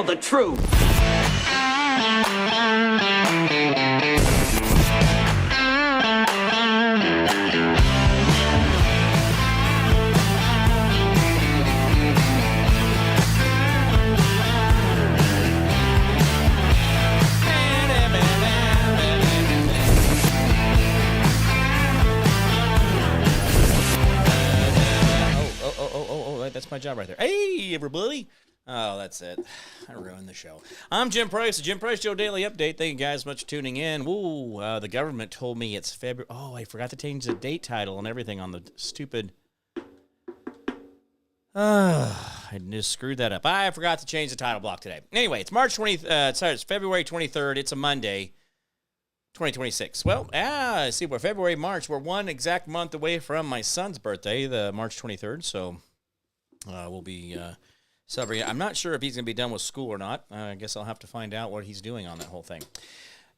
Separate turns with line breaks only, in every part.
the truth.
That's my job right there. Hey, everybody. Oh, that's it. I ruined the show. I'm Jim Price, the Jim Price Show Daily Update. Thank you guys much for tuning in. Woo, the government told me it's February. Oh, I forgot to change the date title and everything on the stupid. I just screwed that up. I forgot to change the title block today. Anyway, it's it's February 23rd. It's a Monday, 2026. Well, see, we're February, March. We're one exact month away from my son's birthday, the March 23rd. So we'll be celebrating. I'm not sure if he's going to be done with school or not. I guess I'll have to find out what he's doing on that whole thing.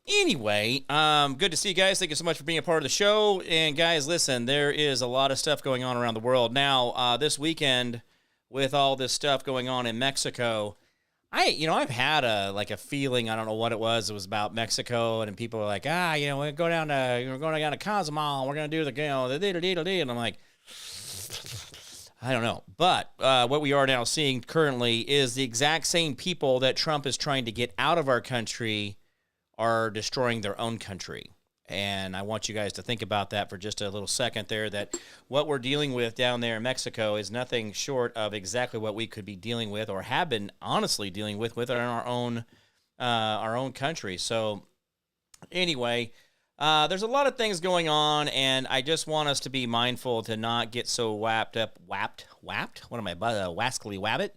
Anyway, good to see you guys. Thank you so much for being a part of the show. And guys, listen, there is a lot of stuff going on around the world. Now, this weekend, with all this stuff going on in Mexico, I've had a feeling, I don't know what it was about Mexico, and people are like, we're going down to Cozumel, we're going to do the diddle-diddle-dee, and I'm like, I don't know. But what we are now seeing currently is the exact same people that Trump is trying to get out of our country are destroying their own country. And I want you guys to think about that for just a little second there, that what we're dealing with down there in Mexico is nothing short of exactly what we could be dealing with or have been honestly dealing with in our own country. So anyway, there's a lot of things going on, and I just want us to be mindful to not get so wascally wabbit,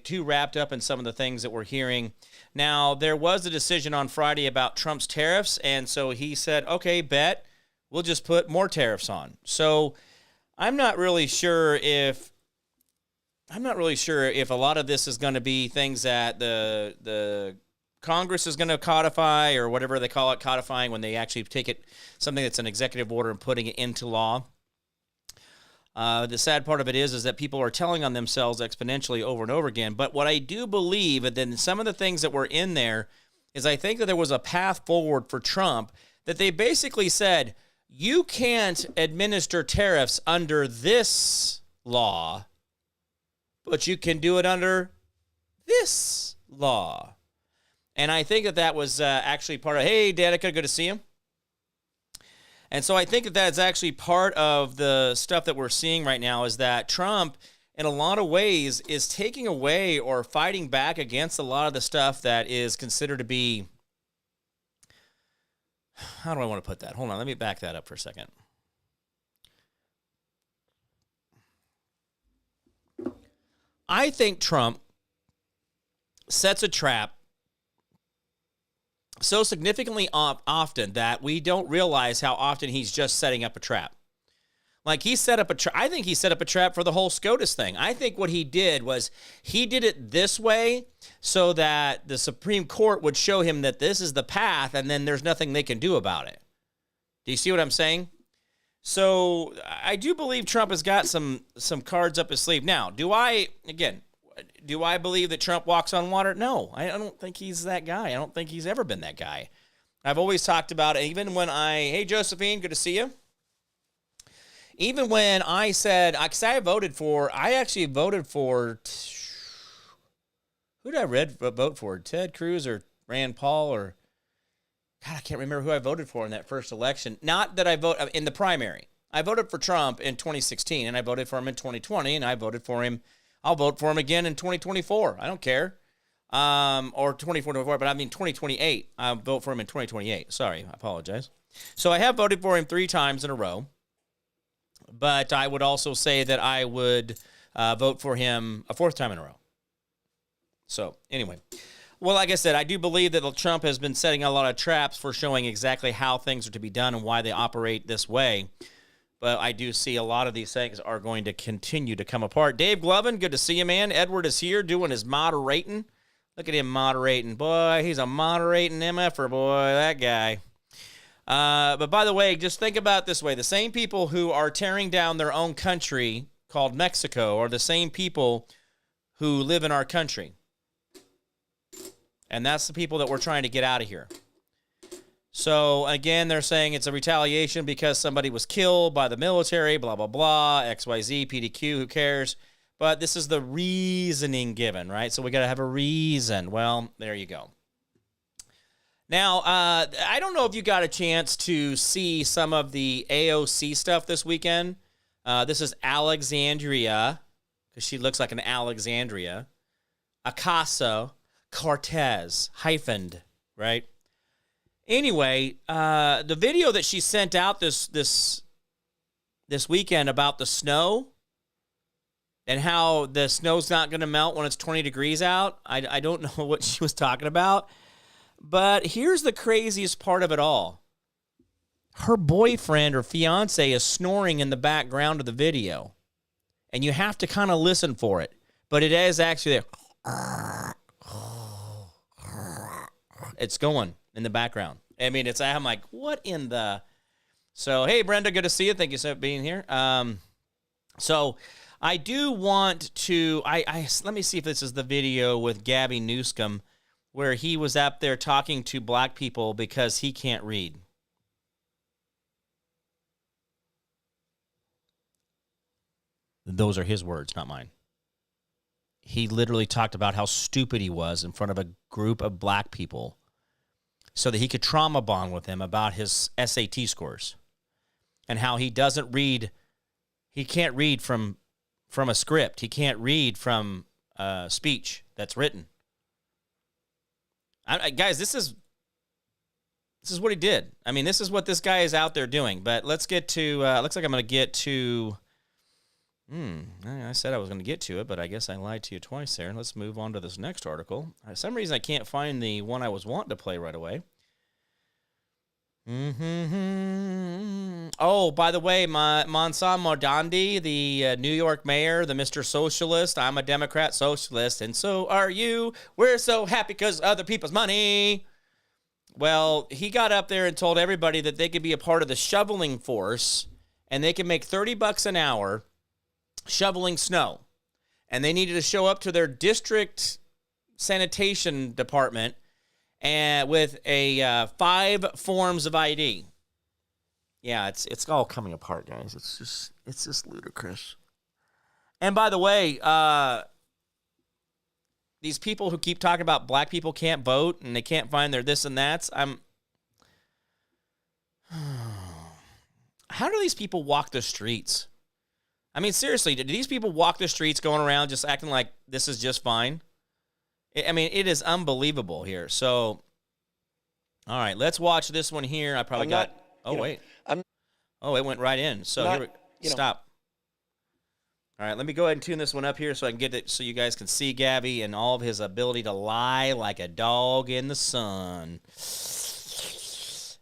too wrapped up in some of the things that we're hearing. Now, there was a decision on Friday about Trump's tariffs, and so he said, okay, bet, we'll just put more tariffs on. So I'm not really sure if a lot of this is going to be things that the Congress is going to codify, or whatever they call it, codifying, when they actually take it, something that's an executive order, and putting it into law. The sad part of it is that people are telling on themselves exponentially over and over again. But what I do believe, and then some of the things that were in there, is I think that there was a path forward for Trump, that they basically said, you can't administer tariffs under this law, but you can do it under this law. And I think that was actually part of, hey, Danica, good to see you. And so I think that that's actually part of the stuff that we're seeing right now, is that Trump, in a lot of ways, is taking away or fighting back against a lot of the stuff that is considered to be, how do I want to put that? Hold on, let me back that up for a second. I think Trump sets a trap so significantly often that we don't realize how often he's just setting up a trap. Like, he set up a trap. I think he set up a trap for the whole SCOTUS thing. I think what he did was he did it this way so that the Supreme Court would show him that this is the path, and then there's nothing they can do about it. Do you see what I'm saying? So I do believe Trump has got some cards up his sleeve. Now, do I believe that Trump walks on water? No, I don't think he's that guy. I don't think he's ever been that guy. I've always talked about it, even when hey, Josephine, good to see you. Even when I said, because I actually voted for, who did I vote for? Ted Cruz or Rand Paul, or, God, I can't remember who I voted for in that first election. Not that I voted in the primary. I voted for Trump in 2016, and I voted for him in 2020, and I voted for him. I'll vote for him again in 2024. I don't care. Or 2024, but I mean 2028. I'll vote for him in 2028. Sorry, I apologize. So I have voted for him 3 times in a row. But I would also say that I would vote for him a 4th time in a row. So, anyway. Well, like I said, I do believe that Trump has been setting a lot of traps for showing exactly how things are to be done and why they operate this way. But I do see a lot of these things are going to continue to come apart. Dave Glovin, good to see you, man. Edward is here doing his moderating. Look at him moderating. Boy, he's a moderating MFer, boy, that guy. But by the way, just think about it this way. The same people who are tearing down their own country, called Mexico, are the same people who live in our country. And that's the people that we're trying to get out of here. So, again, they're saying it's a retaliation because somebody was killed by the military, blah, blah, blah, XYZ, PDQ, who cares? But this is the reasoning given, right? So we got to have a reason. Well, there you go. Now, I don't know if you got a chance to see some of the AOC stuff this weekend. This is Alexandria, because she looks like an Alexandria. Ocasio-Cortez, hyphened, right? Anyway, the video that she sent out this weekend about the snow and how the snow's not going to melt when it's 20 degrees out, I don't know what she was talking about. But here's the craziest part of it all. Her boyfriend or fiance is snoring in the background of the video. And you have to kind of listen for it. But it is actually there. It's going in the background. I mean, I'm like, what in the... So, hey, Brenda, good to see you. Thank you for being here. So I do want to... let me see if this is the video with Gabby Newsom where he was up there talking to black people because he can't read. Those are his words, not mine. He literally talked about how stupid he was in front of a group of black people so that he could trauma bond with them about his SAT scores and how he doesn't read. He can't read from a script. He can't read from speech that's written. Guys, this is what he did. I mean, this is what this guy is out there doing. But let's get to, looks like I'm going to get to, I said I was going to get to it, but I guess I lied to you twice there. Let's move on to this next article. For some reason, I can't find the one I was wanting to play right away. Oh, by the way, Mansa Mordandi, the New York mayor, the Mr. Socialist. I'm a Democrat socialist, and so are you. We're so happy because other people's money. Well, he got up there and told everybody that they could be a part of the shoveling force, and they could make $30 an hour shoveling snow. And they needed to show up to their district sanitation department and with a 5 forms of ID. Yeah, it's all coming apart, guys. It's just ludicrous. And by the way, these people who keep talking about black people can't vote and they can't find their this and that's, how do these people walk the streets? I mean, seriously, do these people walk the streets going around just acting like this is just fine? I mean, it is unbelievable here. So, all right, let's watch this one here. I probably got... wait. It went right in. So here we... Stop. All right, let me go ahead and tune this one up here so I can get it so you guys can see Gabby and all of his ability to lie like a dog in the sun.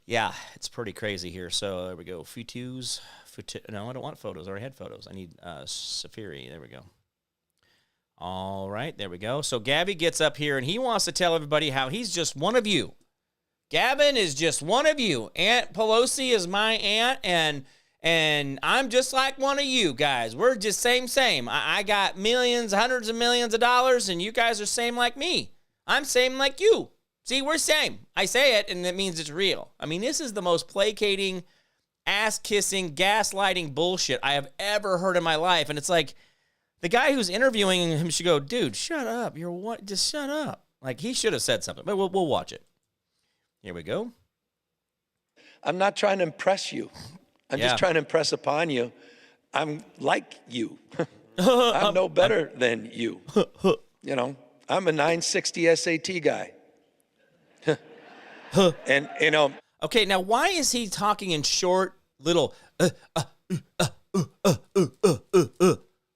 Yeah, it's pretty crazy here. So there we go. Photos. No, I don't want photos. I already had photos. I need Safari. There we go. All right, there we go. So Gabby gets up here, and he wants to tell everybody how he's just one of you. Gavin is just one of you. Aunt Pelosi is my aunt, and I'm just like one of you guys. We're just same. I got millions, hundreds of millions of dollars, and you guys are same like me. I'm same like you. See, we're same. I say it, and it means it's real. I mean, this is the most placating, ass-kissing, gaslighting bullshit I have ever heard in my life, and it's like, the guy who's interviewing him should go, dude, shut up. You're what? Just shut up. Like, he should have said something, but we'll watch it. Here we go.
I'm not trying to impress you. I'm just trying to impress upon you. I'm like you. I'm no better than you. You know, I'm a 960 SAT guy. And, you know.
Okay, now why is he talking in short, little,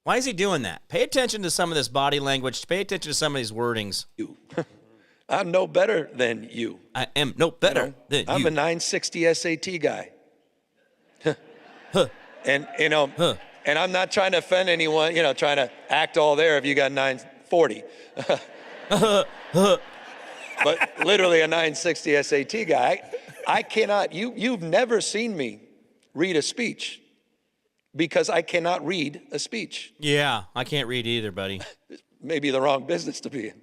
Why is he doing that? Pay attention to some of this body language. Pay attention to some of these wordings.
I'm no better than you.
I am no better than you.
I'm a 960 SAT guy. And, you know, and I'm not trying to offend anyone, you know, trying to act all there if you got 940. But literally a 960 SAT guy. I cannot, you've never seen me read a speech because I cannot read a speech.
Yeah, I can't read either, buddy.
Maybe the wrong business to be in.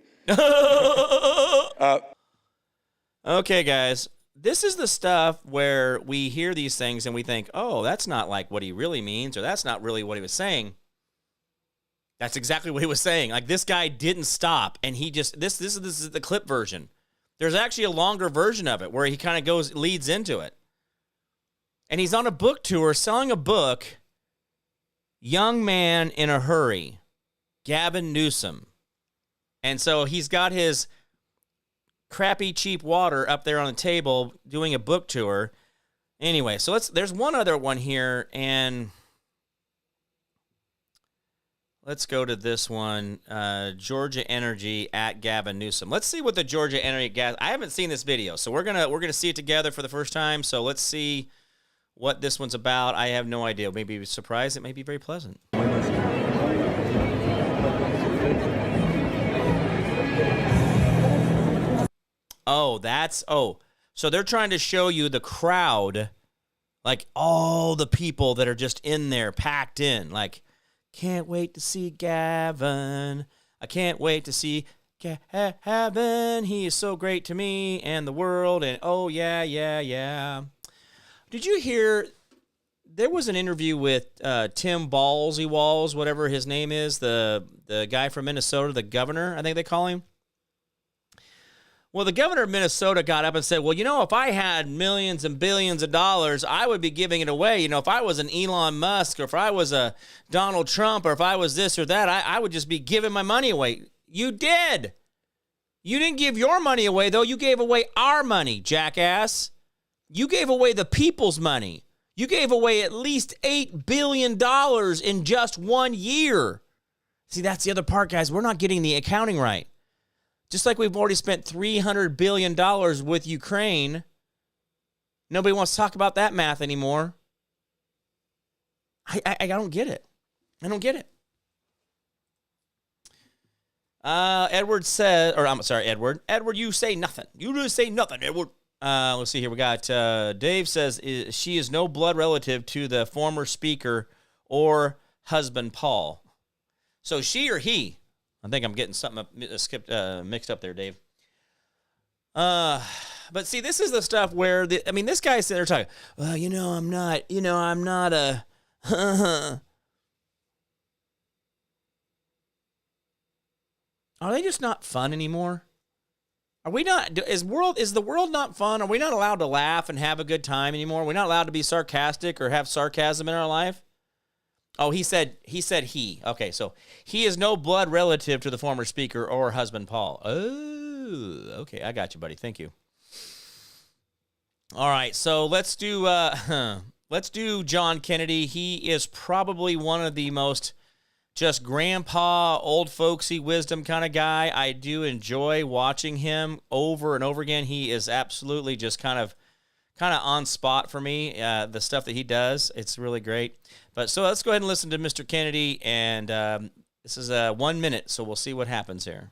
Okay, guys. This is the stuff where we hear these things and we think, oh, that's not like what he really means, or that's not really what he was saying. That's exactly what he was saying. Like, this guy didn't stop, and he just, this is the clip version. There's actually a longer version of it where he kind of leads into it. And he's on a book tour selling a book, Young Man in a Hurry, Gavin Newsom. And so he's got his crappy, cheap water up there on the table doing a book tour. Anyway, so there's one other one here, and let's go to this one, Georgia Energy at Gavin Newsom. Let's see what the Georgia Energy gas. I haven't seen this video, so we're gonna see it together for the first time. So let's see what this one's about. I have no idea. Maybe surprised. It may be very pleasant. So they're trying to show you the crowd, like all the people that are just in there, packed in, like, can't wait to see Gavin. I can't wait to see Gavin. He is so great to me and the world, and oh, yeah. Did you hear, there was an interview with Tim Walz, whatever his name is, the guy from Minnesota, the governor, I think they call him. Well, the governor of Minnesota got up and said, well, if I had millions and billions of dollars, I would be giving it away. If I was an Elon Musk, or if I was a Donald Trump, or if I was this or that, I would just be giving my money away. You did. You didn't give your money away, though. You gave away our money, jackass. You gave away the people's money. You gave away at least $8 billion in just 1 year. See, that's the other part, guys. We're not getting the accounting right. Just like we've already spent $300 billion with Ukraine, nobody wants to talk about that math anymore. I don't get it. I don't get it. Edward says, or I'm sorry, Edward. Edward, you say nothing. You just say nothing, Edward. Let's see here. We got Dave says she is no blood relative to the former speaker or husband, Paul. So she or he? I think I'm getting something mixed up there, Dave. But see, this is the stuff where this guy's sitting there talking. Well, I'm not a. Are they just not fun anymore? Are we not? Is the world not fun? Are we not allowed to laugh and have a good time anymore? We're not allowed to be sarcastic or have sarcasm in our life. Oh, he said he. Okay, so he is no blood relative to the former speaker or husband, Paul. Oh, okay, I got you, buddy. Thank you. All right, so let's do John Kennedy. He is probably one of the most just grandpa, old folksy wisdom kind of guy. I do enjoy watching him over and over again. He is absolutely just kind of on spot for me. The stuff that he does, it's really great. But so let's go ahead and listen to Mr. Kennedy, and this is 1 minute, so we'll see what happens here.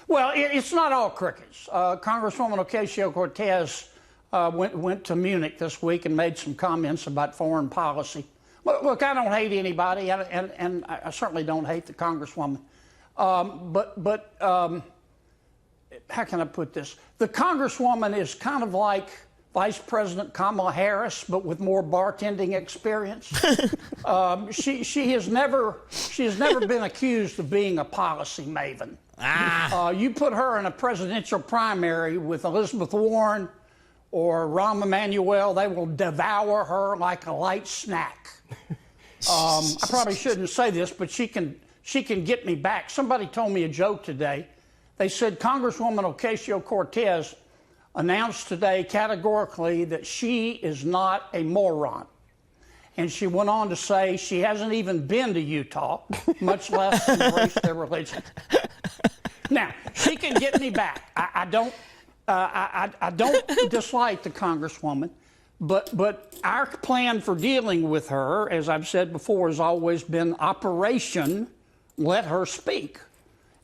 Well, it's not all crickets. Congresswoman Ocasio-Cortez went to Munich this week and made some comments about foreign policy. Look, I don't hate anybody, and I certainly don't hate the Congresswoman. But how can I put this? The Congresswoman is kind of like Vice President Kamala Harris, but with more bartending experience. She has never been accused of being a policy maven. You put her in a presidential primary with Elizabeth Warren or Rahm Emanuel, they will devour her like a light snack. I probably shouldn't say this, but she can get me back. Somebody told me a joke today. They said Congresswoman Ocasio-Cortez announced today categorically that she is not a moron. And she went on to say she hasn't even been to Utah, much less embrace their religion. Now, she can get me back. I don't dislike the Congresswoman, but our plan for dealing with her, as I've said before, has always been Operation Let Her Speak.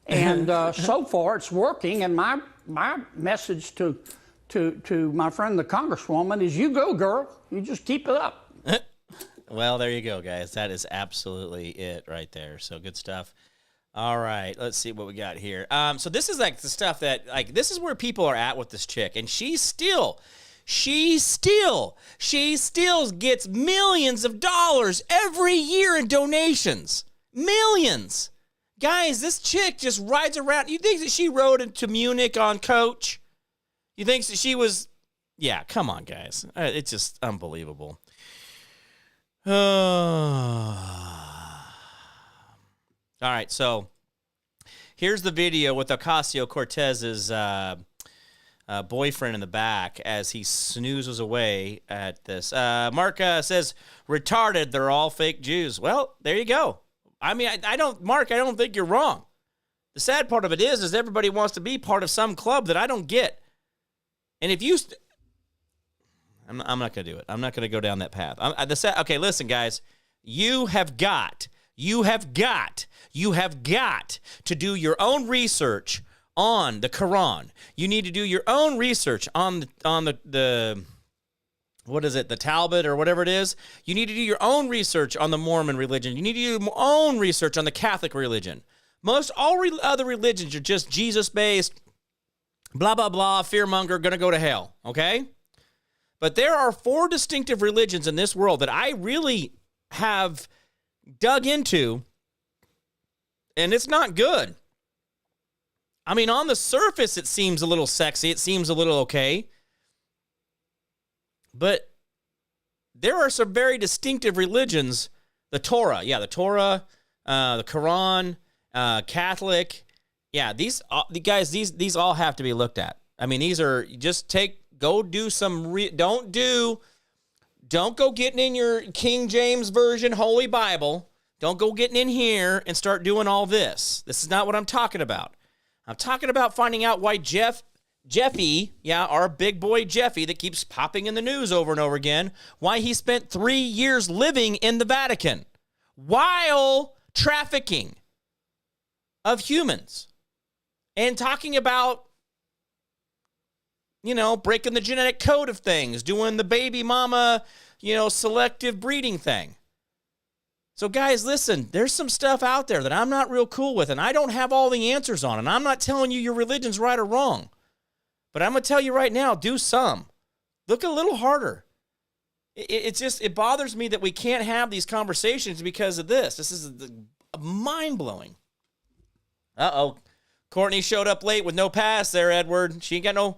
And so far it's working, and my message to my friend the Congresswoman is, you go, girl. You just keep it up.
Well, there you go, guys. That is absolutely it right there. So good stuff. All right, let's see what we got here. So this is like the stuff that, like, this is where people are at with this chick, and she still gets millions of dollars every year in donations. Millions. Guys, this chick just rides around. You think that she rode into Munich on coach? You think that she was... Yeah, come on, guys. It's just unbelievable. All right, so here's the video with Ocasio-Cortez's boyfriend in the back as he snoozes away at this. Mark says, retarded, they're all fake Jews. Well, there you go. I mean, I don't think you're wrong. The sad part of it is everybody wants to be part of some club that I don't get. And if you... I'm not going to do it. I'm not going to go down that path. Okay, listen, guys. You have got to do your own research on the Quran. You need to do your own research on the what is it, the Talmud or whatever it is. You need to do your own research on the Mormon religion. You need to do your own research on the Catholic religion. Most all other religions are just Jesus-based, blah, blah, blah, fearmonger, going to go to hell, okay? But there are 4 distinctive religions in this world that I really have dug into, and it's not good. I mean, on the surface, it seems a little sexy. It seems a little okay. But there are some very distinctive religions. The Torah, the Quran, Catholic. Yeah, these all have to be looked at. I mean, these are go do some. Don't go getting in your King James Version Holy Bible. Don't go getting in here and start doing all this. This is not what I'm talking about. I'm talking about finding out why Jeffy, our big boy Jeffy that keeps popping in the news over and over again, why he spent 3 years living in the Vatican while trafficking of humans and talking about, breaking the genetic code of things, doing the baby mama, selective breeding thing. So guys, listen, there's some stuff out there that I'm not real cool with, and I don't have all the answers on, and I'm not telling you your religion's right or wrong. But I'm going to tell you right now, do some. Look a little harder. It bothers me that we can't have these conversations because of this. This is mind-blowing. Uh-oh. Courtney showed up late with no pass there, Edward. She ain't got no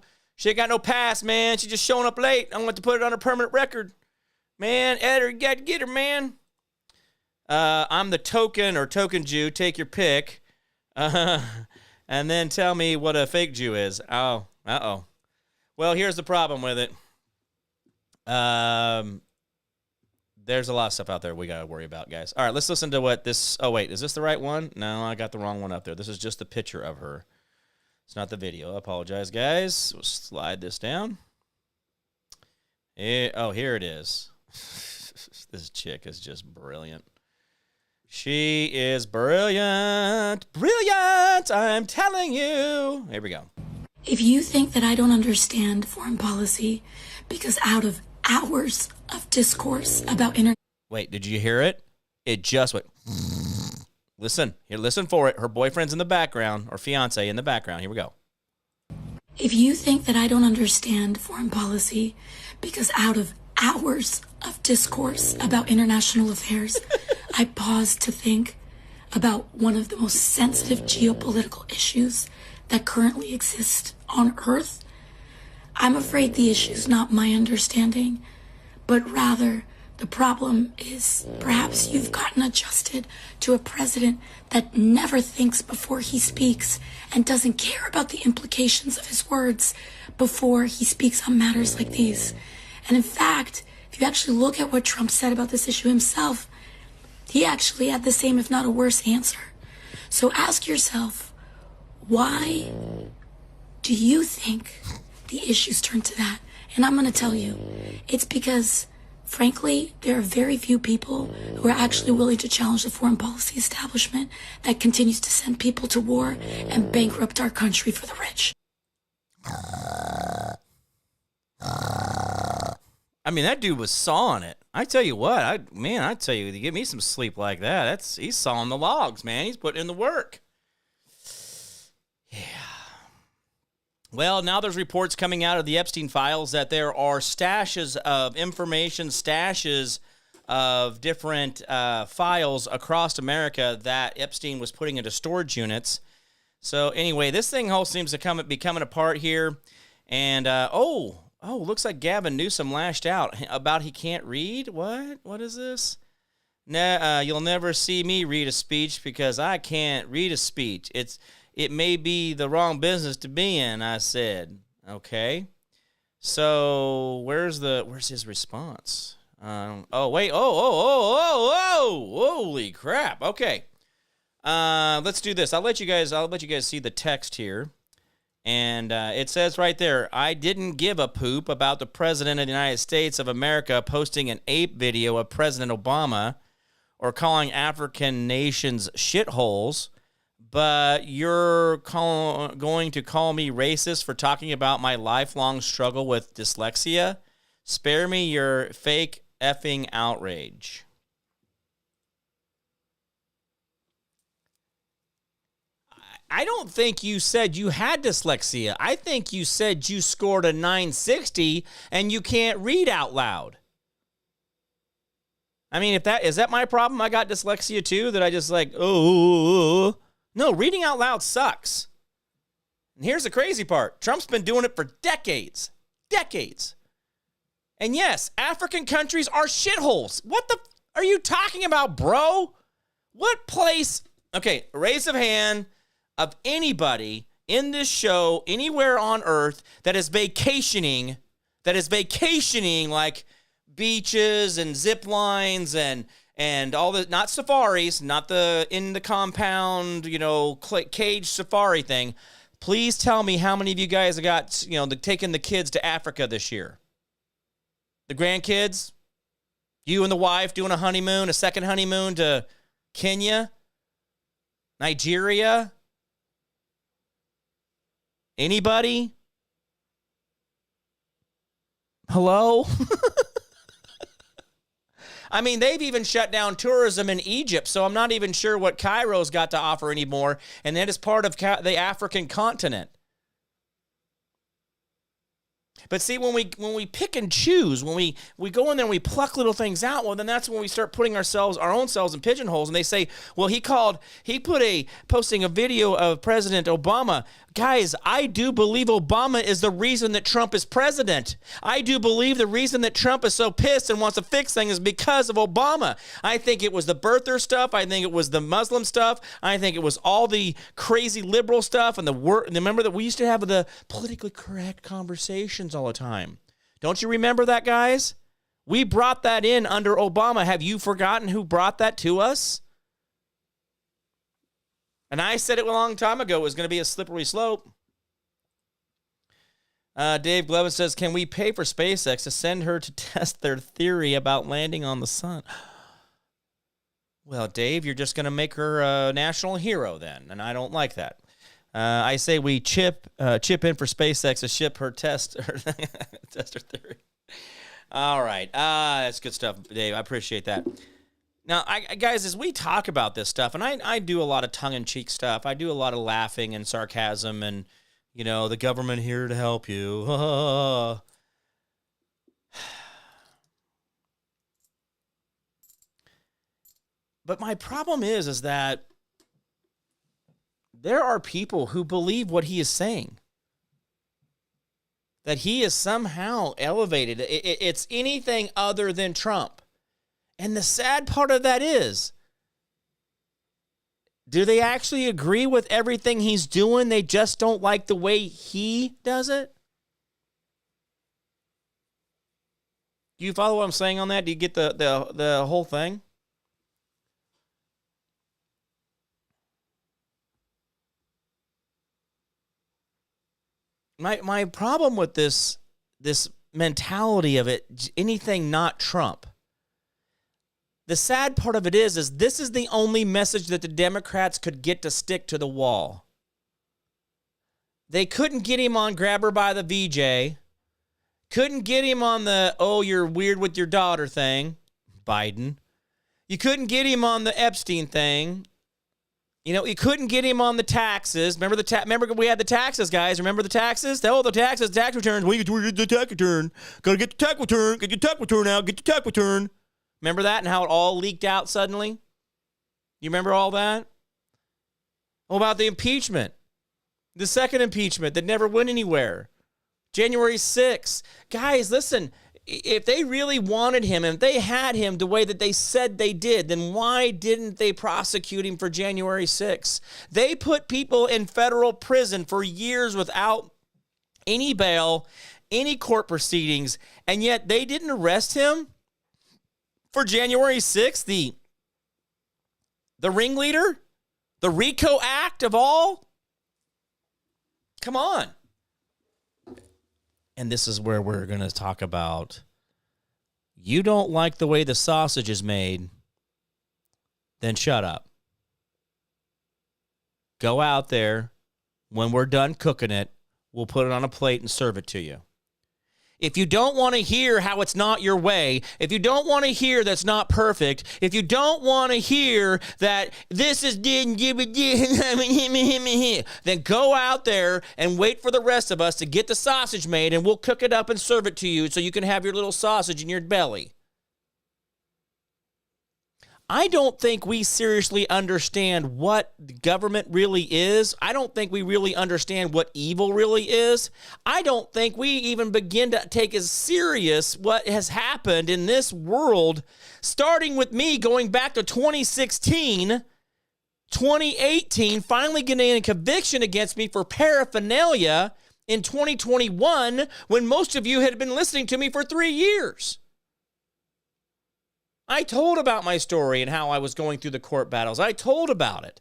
pass, man. She's just showing up late. I want to put it on a permanent record. Man, Edward, you got to get her, man. I'm the token Jew. Take your pick. And then tell me what a fake Jew is. Oh, uh-oh. Well, here's the problem with it. There's a lot of stuff out there we got to worry about, guys. All right, let's listen to what this... Oh, wait, is this the right one? No, I got the wrong one up there. This is just the picture of her. It's not the video. I apologize, guys. We'll slide this down. Here it is. This chick is just brilliant. She is brilliant. Brilliant, I'm telling you. Here we go.
If you think that I don't understand foreign policy because out of hours of discourse about
Wait, did you hear it? It just went... Listen. Here, listen for it. Her boyfriend's in the background, or fiance in the background. Here we go.
If you think that I don't understand foreign policy because out of hours of discourse about international affairs, I pause to think about one of the most sensitive geopolitical issues that currently exist on Earth, I'm afraid the issue's not my understanding, but rather the problem is perhaps you've gotten adjusted to a president that never thinks before he speaks and doesn't care about the implications of his words before he speaks on matters like these. And in fact, if you actually look at what Trump said about this issue himself, he actually had the same, if not a worse, answer. So ask yourself, why do you think the issues turn to that? And I'm going to tell you, it's because, frankly, there are very few people who are actually willing to challenge the foreign policy establishment that continues to send people to war and bankrupt our country for the rich.
I mean, that dude was sawing it. I tell you what, I tell you, to give me some sleep like that, he's sawing the logs, man. He's putting in the work. Well, now there's reports coming out of the Epstein files that there are stashes of information, stashes of different files across America that Epstein was putting into storage units. So anyway, this thing whole seems to be coming apart here. And, looks like Gavin Newsom lashed out about he can't read. What? What is this? You'll never see me read a speech because I can't read a speech. It may be the wrong business to be in, I said. Okay. So where's his response? Holy crap. Okay. Let's do this. I'll let you guys see the text here. And it says right there, I didn't give a poop about the President of the United States of America posting an ape video of President Obama or calling African nations shitholes, but you're going to call me racist for talking about my lifelong struggle with dyslexia? Spare me your fake effing outrage. I don't think you said you had dyslexia. I think you said you scored a 960 and you can't read out loud. I mean, is that my problem? I got dyslexia too, that I just No, reading out loud sucks. And here's the crazy part. Trump's been doing it for decades. Decades. And yes, African countries are shitholes. What the are you talking about, bro? What place? Okay, raise of hand of anybody in this show anywhere on earth that is vacationing like beaches and zip lines and all the, not safaris, not the in the compound, cage safari thing. Please tell me how many of you guys have got, taking the kids to Africa this year. The grandkids, you and the wife doing a second honeymoon to Kenya, Nigeria. Anybody? Hello? I mean, they've even shut down tourism in Egypt, so I'm not even sure what Cairo's got to offer anymore, and that is part of the African continent. But see, when we pick and choose, when we go in there and we pluck little things out, well, then that's when we start putting our own selves in pigeonholes. And they say, well, posting a video of President Obama. Guys, I do believe Obama is the reason that Trump is president. I do believe the reason that Trump is so pissed and wants to fix things is because of Obama. I think it was the birther stuff. I think it was the Muslim stuff. I think it was all the crazy liberal stuff and remember that we used to have the politically correct conversations all the time. Don't you remember that, guys? We brought that in under Obama. Have you forgotten who brought that to us? And I said it a long time ago, it was going to be a slippery slope. Dave Glevin says, can we pay for SpaceX to send her to test their theory about landing on the sun? Well, Dave, you're just going to make her a national hero then, and I don't like that. I say we chip in for SpaceX to ship her test her theory. All right. That's good stuff, Dave. I appreciate that. Now, guys, as we talk about this stuff, and I do a lot of tongue-in-cheek stuff. I do a lot of laughing and sarcasm and, the government here to help you. But my problem is that there are people who believe what he is saying. That he is somehow elevated. It's anything other than Trump. And the sad part of that is, do they actually agree with everything he's doing? They just don't like the way he does it? Do you follow what I'm saying on that? Do you get the whole thing? My problem with this mentality of it, anything not Trump. The sad part of it is this is the only message that the Democrats could get to stick to the wall. They couldn't get him on grab her by the VJ. Couldn't get him on the, you're weird with your daughter thing, Biden. You couldn't get him on the Epstein thing. You know, he couldn't get him on the taxes. Remember remember we had the taxes, guys. Remember the taxes? Oh, the taxes, tax returns. When you get the tax return, gotta get the tax return. Get your tax return out. Get your tax return. Remember that and how it all leaked out suddenly? You remember all that? What about the impeachment? The second impeachment that never went anywhere. January 6th. Guys, listen. If they really wanted him, and if they had him the way that they said they did, then why didn't they prosecute him for January 6th? They put people in federal prison for years without any bail, any court proceedings, and yet they didn't arrest him for January 6th, the ringleader, the RICO Act of all. Come on. And this is where we're going to talk about, you don't like the way the sausage is made, then shut up. Go out there. When we're done cooking it, we'll put it on a plate and serve it to you. If you don't want to hear how it's not your way, if you don't want to hear that's not perfect, if you don't want to hear that this is didn't give it, then go out there and wait for the rest of us to get the sausage made, and we'll cook it up and serve it to you so you can have your little sausage in your belly. I don't think we seriously understand what the government really is. I don't think we really understand what evil really is. I don't think we even begin to take as serious what has happened in this world, starting with me going back to 2016, 2018, finally getting a conviction against me for paraphernalia in 2021, when most of you had been listening to me for 3 years. I told about my story and how I was going through the court battles. I told about it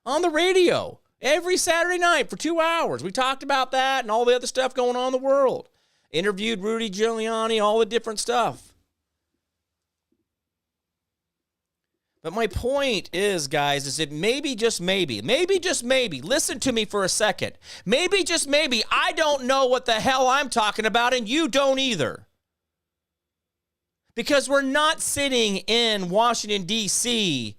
on the radio every Saturday night for 2 hours. We talked about that and all the other stuff going on in the world. Interviewed Rudy Giuliani, all the different stuff. But my point is, guys, is that maybe, just maybe, listen to me for a second. Maybe, just maybe, I don't know what the hell I'm talking about, and you don't either. Because we're not sitting in Washington, D.C.,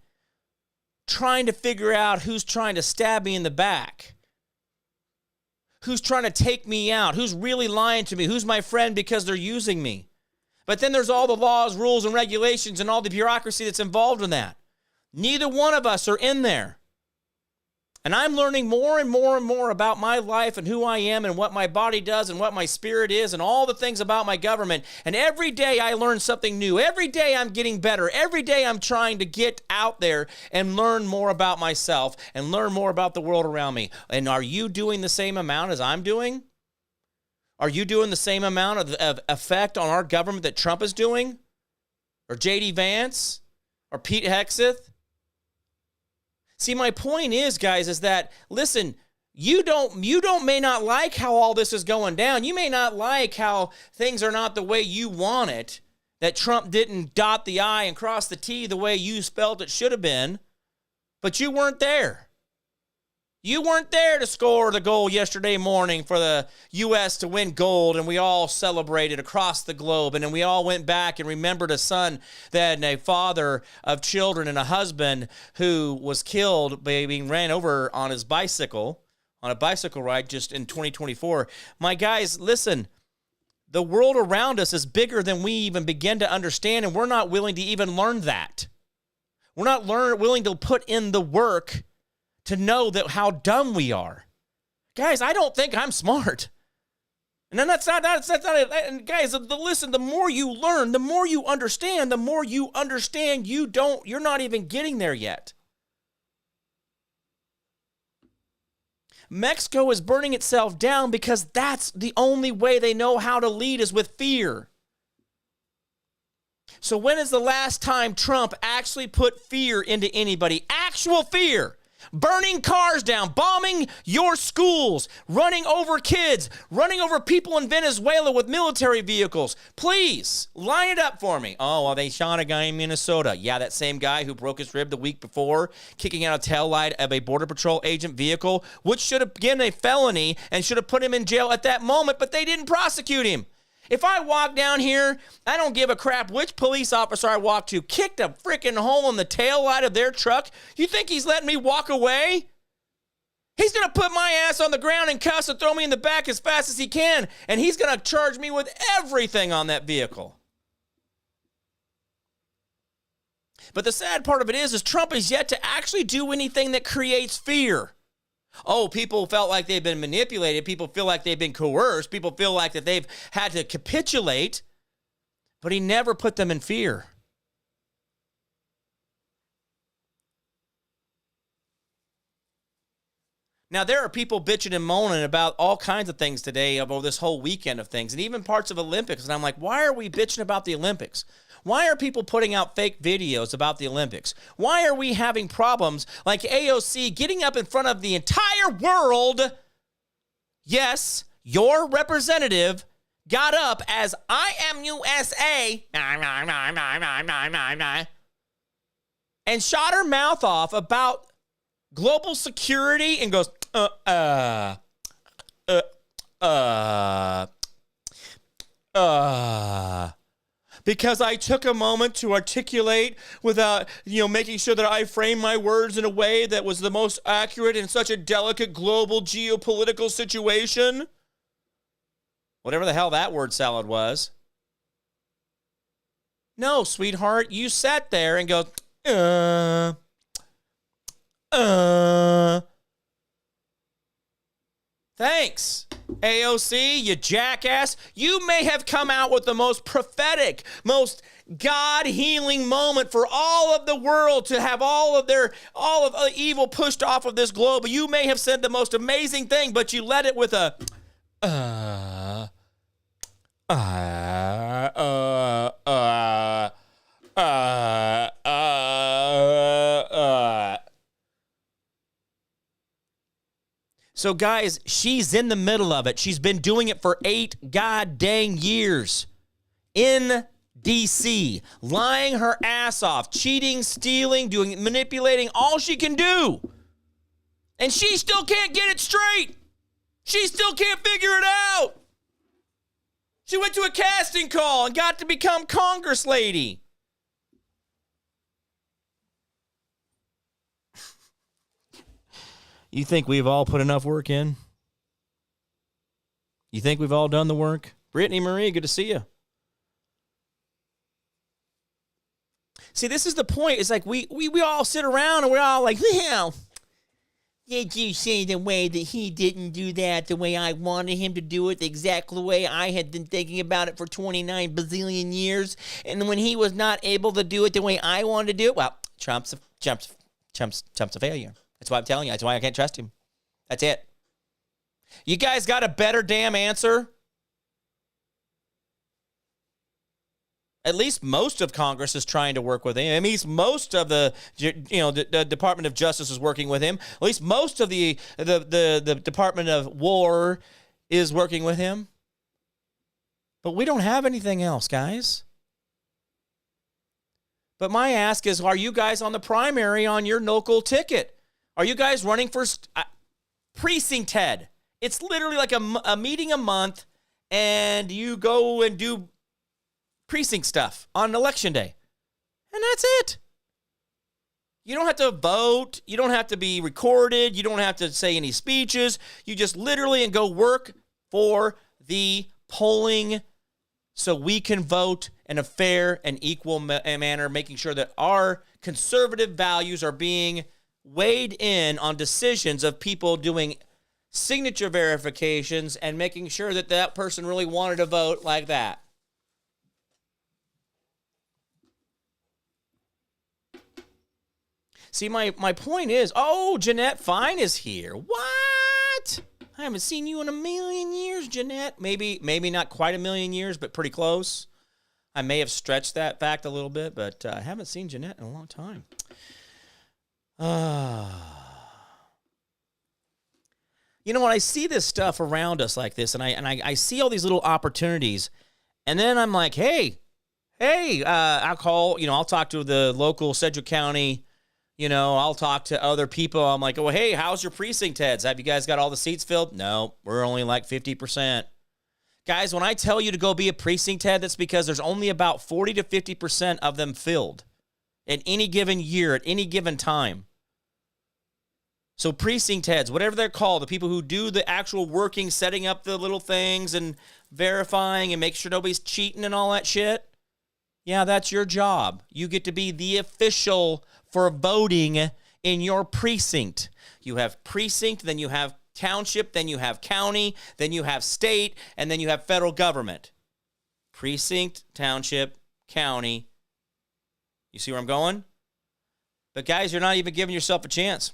trying to figure out who's trying to stab me in the back, who's trying to take me out, who's really lying to me, who's my friend because they're using me. But then there's all the laws, rules, and regulations and all the bureaucracy that's involved in that. Neither one of us are in there. And I'm learning more and more and more about my life and who I am and what my body does and what my spirit is and all the things about my government. And every day I learn something new. Every day I'm getting better. Every day I'm trying to get out there and learn more about myself and learn more about the world around me. And are you doing the same amount as I'm doing? Are you doing the same amount of effect on our government that Trump is doing? Or J.D. Vance? Or Pete Hegseth? See, my point is, guys, is that, listen, you may not like how all this is going down. You may not like how things are not the way you want it, that Trump didn't dot the I and cross the T the way you felt it should have been, but you weren't there. You weren't there to score the goal yesterday morning for the U.S. to win gold, and we all celebrated across the globe, and then we all went back and remembered a son and a father of children and a husband who was killed by being ran over on his bicycle, on a bicycle ride just in 2024. My guys, listen, the world around us is bigger than we even begin to understand, and we're not willing to even learn that. We're not willing to put in the work to know that how dumb we are. Guys, I don't think I'm smart. And then that's not and guys, listen, the more you learn, the more you understand, you're not even getting there yet. Mexico is burning itself down because that's the only way they know how to lead is with fear. So when is the last time Trump actually put fear into anybody? Actual fear. Burning cars down, bombing your schools, running over kids, running over people in Venezuela with military vehicles. Please, line it up for me. Oh, well, they shot a guy in Minnesota. Yeah, that same guy who broke his rib the week before, kicking out a tail light of a Border Patrol agent vehicle, which should have been a felony and should have put him in jail at that moment, but they didn't prosecute him. If I walk down here, I don't give a crap which police officer I walk to, kicked a freaking hole in the tail light of their truck. You think he's letting me walk away? He's going to put my ass on the ground in cuffs and throw me in the back as fast as he can, and he's going to charge me with everything on that vehicle. But the sad part of it is Trump is yet to actually do anything that creates fear. Oh, people felt like they've been manipulated. People feel like they've been coerced. People feel like that they've had to capitulate. But he never put them in fear. Now, there are people bitching and moaning about all kinds of things today over this whole weekend of things, and even parts of Olympics. And I'm like, why are we bitching about the Olympics? Why are people putting out fake videos about the Olympics? Why are we having problems like AOC getting up in front of the entire world? Yes, your representative got up as I am USA and shot her mouth off about global security and goes, because I took a moment to articulate without, making sure that I frame my words in a way that was the most accurate in such a delicate global geopolitical situation. Whatever the hell that word salad was. No, sweetheart, you sat there and go, thanks, AOC, you jackass. You may have come out with the most prophetic, most God-healing moment for all of the world to have all of evil pushed off of this globe. You may have said the most amazing thing, but you led it with a So, guys, she's in the middle of it. She's been doing it for 8 god-dang years in D.C., lying her ass off, cheating, stealing, manipulating, all she can do. And she still can't get it straight. She still can't figure it out. She went to a casting call and got to become Congress lady. You think we've all put enough work in? You think we've all done the work? Brittany Marie, good to see you. See, this is the point. It's like we all sit around and we're all like, well, did you say the way that he didn't do that the way I wanted him to do it, the exact way I had been thinking about it for 29 bazillion years, and when he was not able to do it the way I wanted to do it, well, Trump's a failure. That's why I'm telling you. That's why I can't trust him. That's it. You guys got a better damn answer? At least most of Congress is trying to work with him. At least most of the Department of Justice is working with him. At least most of the Department of War is working with him. But we don't have anything else, guys. But my ask is, are you guys on the primary on your local ticket? Are you guys running for precinct head? It's literally like a meeting a month, and you go and do precinct stuff on election day. And that's it. You don't have to vote. You don't have to be recorded. You don't have to say any speeches. You just literally and go work for the polling so we can vote in a fair and equal manner, making sure that our conservative values are being weighed in on decisions of people doing signature verifications and making sure that that person really wanted to vote like that. See, my point is, Jeanette Fine is here. What? I haven't seen you in a million years, Jeanette. Maybe not quite a million years, but pretty close. I may have stretched that fact a little bit, but I haven't seen Jeanette in a long time. When I see this stuff around us like this, and I see all these little opportunities, and then I'm like, hey, I'll call, I'll talk to the local Sedgwick County, I'll talk to other people. I'm like, oh, hey, how's your precinct heads? Have you guys got all the seats filled? No, we're only like 50%. Guys, when I tell you to go be a precinct head, that's because there's only about 40 to 50% of them filled at any given year, at any given time. So precinct heads, whatever they're called, the people who do the actual working, setting up the little things and verifying and make sure nobody's cheating and all that shit, yeah, that's your job. You get to be the official for voting in your precinct. You have precinct, then you have township, then you have county, then you have state, and then you have federal government. Precinct, township, county. You see where I'm going? But guys, you're not even giving yourself a chance.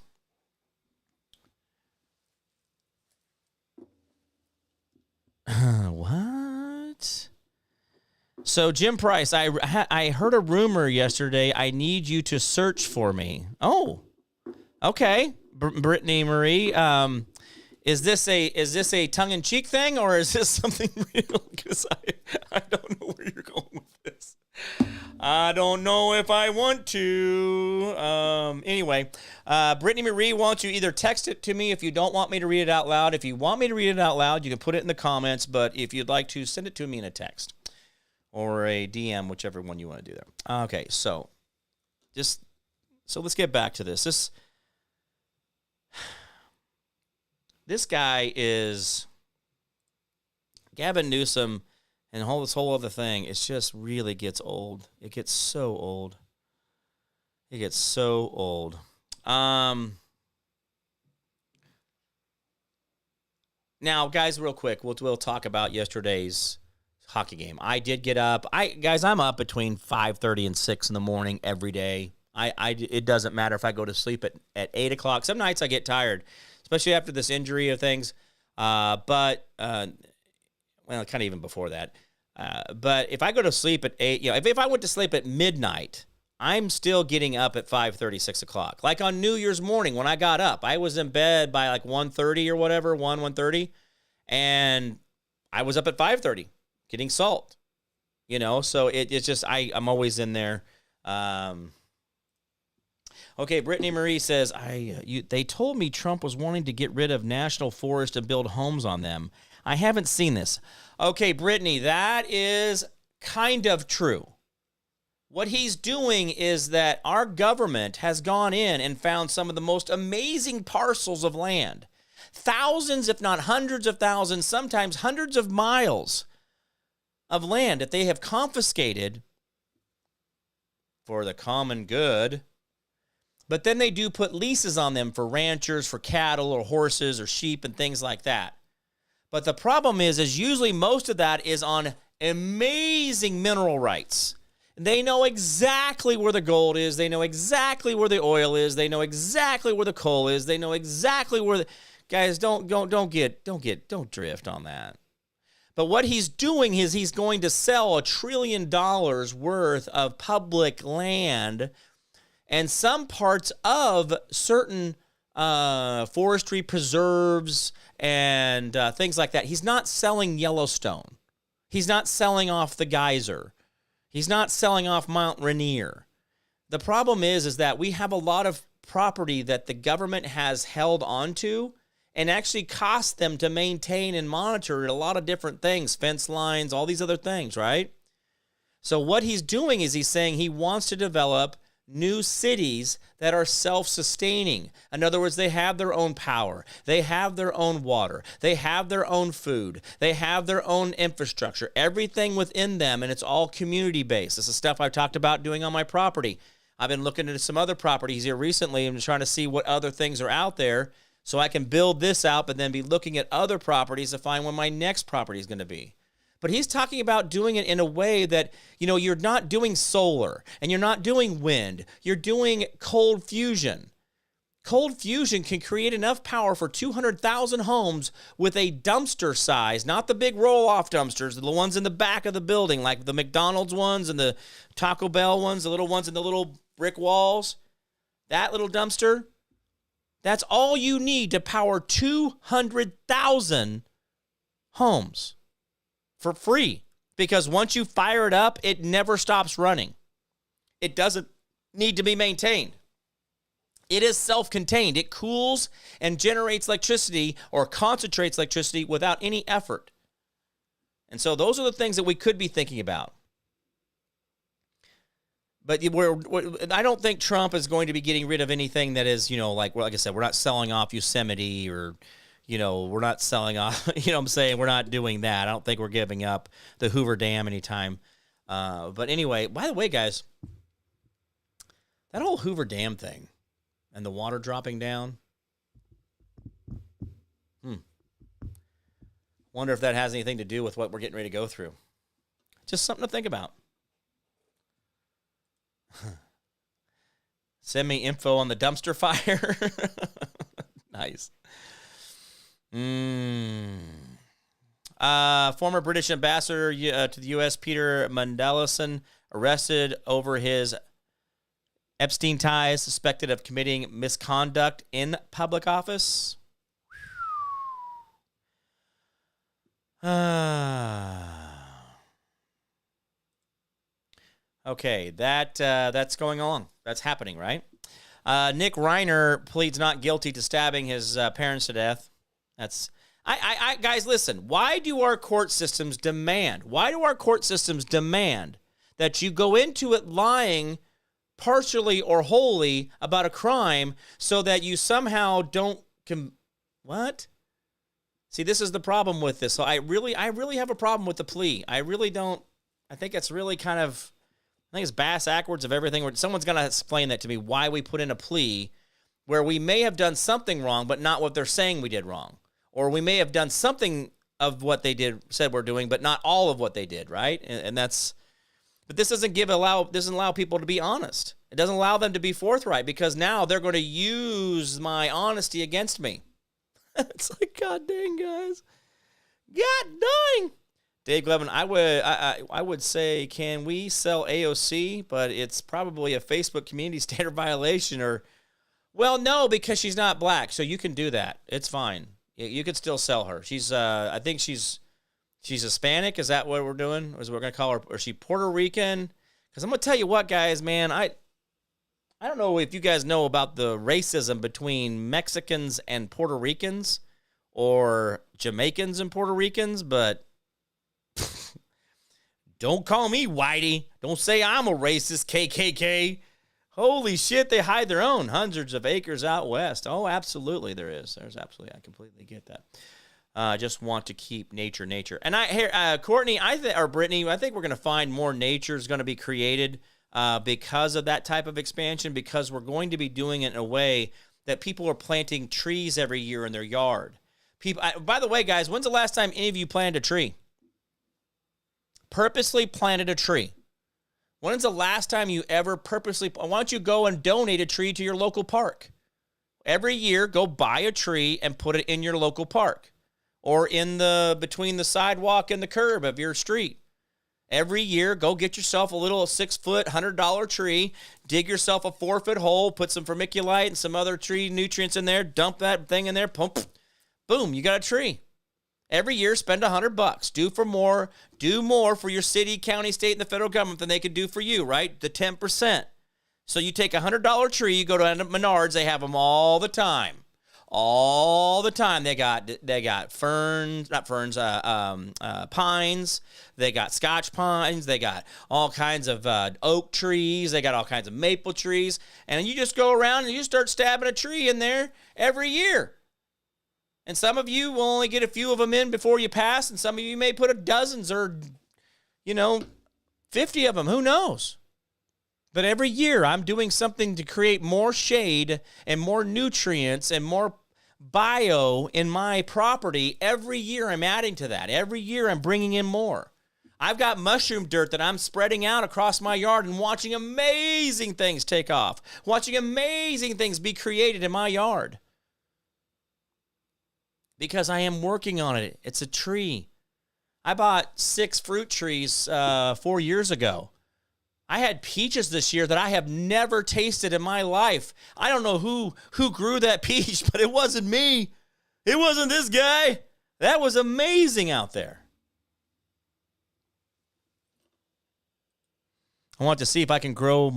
What? So, Jim Price, I heard a rumor yesterday. I need you to search for me. Oh, okay. Brittany Marie, is this a tongue-in-cheek thing, or is this something real? Because I don't know where you're going with this. I don't know if I want to. Anyway, Brittany Marie wants you either text it to me if you don't want me to read it out loud. If you want me to read it out loud, you can put it in the comments. But if you'd like to, send it to me in a text or a DM, whichever one you want to do there. Okay, so let's get back to this. This guy is Gavin Newsom, and this whole other thing. It just really gets old. It gets so old. It gets so old. Now, guys, real quick, we'll talk about yesterday's hockey game. I did get up. I'm up between 5:30 and 6 in the morning every day. It doesn't matter if I go to sleep at 8 o'clock. Some nights I get tired, especially after this injury of things. But kind of even before that. But if I go to sleep at 8, if I went to sleep at midnight, I'm still getting up at 5:30, 6 o'clock. Like on New Year's morning when I got up, I was in bed by like 1:30 or whatever, 1:30, and I was up at 5:30 getting salt. So it's just I'm always in there. Okay, Brittany Marie says, they told me Trump was wanting to get rid of national forests and build homes on them. I haven't seen this. Okay, Brittany, that is kind of true. What he's doing is that our government has gone in and found some of the most amazing parcels of land. Thousands, if not hundreds of thousands, sometimes hundreds of miles of land that they have confiscated for the common good. But then they do put leases on them for ranchers, for cattle or horses or sheep and things like that. But the problem is usually most of that is on amazing mineral rights. They know exactly where the gold is. They know exactly where the oil is. They know exactly where the coal is. They know exactly where the guys don't drift on that. But what he's doing is he's going to sell $1 trillion worth of public land and some parts of certain forestry preserves and things like that. He's not selling Yellowstone. He's not selling off the geyser. He's not selling off Mount Rainier. The problem is that we have a lot of property that the government has held onto and actually cost them to maintain and monitor a lot of different things, fence lines, all these other things, right? So what he's doing is he's saying he wants to develop new cities that are self-sustaining. In other words, they have their own power. They have their own water. They have their own food. They have their own infrastructure. Everything within them, and it's all community-based. This is stuff I've talked about doing on my property. I've been looking into some other properties here recently and trying to see what other things are out there so I can build this out, but then be looking at other properties to find where my next property is going to be. But he's talking about doing it in a way that, you're not doing solar and you're not doing wind. You're doing cold fusion. Cold fusion can create enough power for 200,000 homes with a dumpster size, not the big roll-off dumpsters, the ones in the back of the building, like the McDonald's ones and the Taco Bell ones, the little ones in the little brick walls. That little dumpster, that's all you need to power 200,000 homes. For free, because once you fire it up, it never stops running. It doesn't need to be maintained. It is self-contained. It cools and generates electricity or concentrates electricity without any effort. And so those are the things that we could be thinking about. But I don't think Trump is going to be getting rid of anything that is, like I said, we're not selling off Yosemite or, we're not selling off, what I'm saying? We're not doing that. I don't think we're giving up the Hoover Dam anytime. But anyway, by the way, guys, that whole Hoover Dam thing and the water dropping down, wonder if that has anything to do with what we're getting ready to go through. Just something to think about. Send me info on the dumpster fire. Nice. Former British ambassador to the U.S., Peter Mandelson, arrested over his Epstein ties, suspected of committing misconduct in public office. Okay, that's going on. That's happening, right? Nick Reiner pleads not guilty to stabbing his parents to death. That's guys, listen. Why do our court systems demand? Why do our court systems demand that you go into it lying partially or wholly about a crime so that you somehow don't what? See, this is the problem with this. So I really have a problem with the plea. I really don't. I think it's really kind of. I think it's bass backwards of everything. Someone's going to explain that to me, why we put in a plea where we may have done something wrong, but not what they're saying we did wrong. Or we may have done something of what they said we're doing, but not all of what they did, right? And that's, but this doesn't allow people to be honest. It doesn't allow them to be forthright because now they're going to use my honesty against me. It's like, God dang, guys. God dang. Dave Glevin, I would say, can we sell AOC? But it's probably a Facebook community standard violation. Or, well, no, because she's not black, so you can do that. It's fine. You could still sell her. She's, I think she's Hispanic. Is that what we're doing? Or is we're gonna call her? Or is she Puerto Rican? Because I'm gonna tell you what, guys, man, I don't know if you guys know about the racism between Mexicans and Puerto Ricans, or Jamaicans and Puerto Ricans, but. Don't call me whitey. Don't say I'm a racist, KKK. Holy shit, they hide their own. Hundreds of acres out west. Oh, absolutely there is. There's absolutely, I completely get that. I just want to keep nature. And I hear, Courtney, or Brittany, I think we're going to find more nature is going to be created because of that type of expansion, because we're going to be doing it in a way that people are planting trees every year in their yard. By the way, guys, when's the last time any of you planted a tree? Purposely planted a tree. When's the last time you ever purposely? Why don't you go and donate a tree to your local park? Every year, go buy a tree and put it in your local park, or between the sidewalk and the curb of your street. Every year, go get yourself a little 6-foot, $100 tree, dig yourself a 4-foot hole, put some vermiculite and some other tree nutrients in there, dump that thing in there, pump, boom, you got a tree. Every year, spend $100. Do more for your city, county, state, and the federal government than they could do for you, right? The 10%. So you take a $100 tree, you go to Menards, they have them all the time. All the time. They got pines, they got Scotch pines, they got all kinds of oak trees, they got all kinds of maple trees, and you just go around and you start stabbing a tree in there every year. And some of you will only get a few of them in before you pass, and some of you may put dozens or, 50 of them. Who knows? But every year I'm doing something to create more shade and more nutrients and more bio in my property. Every year I'm adding to that. Every year I'm bringing in more. I've got mushroom dirt that I'm spreading out across my yard and watching amazing things take off, watching amazing things be created in my yard. Because I am working on it. It's a tree. I bought 6 fruit trees 4 years ago. I had peaches this year that I have never tasted in my life. I don't know who grew that peach, but it wasn't me. It wasn't this guy. That was amazing out there. I want to see if I can grow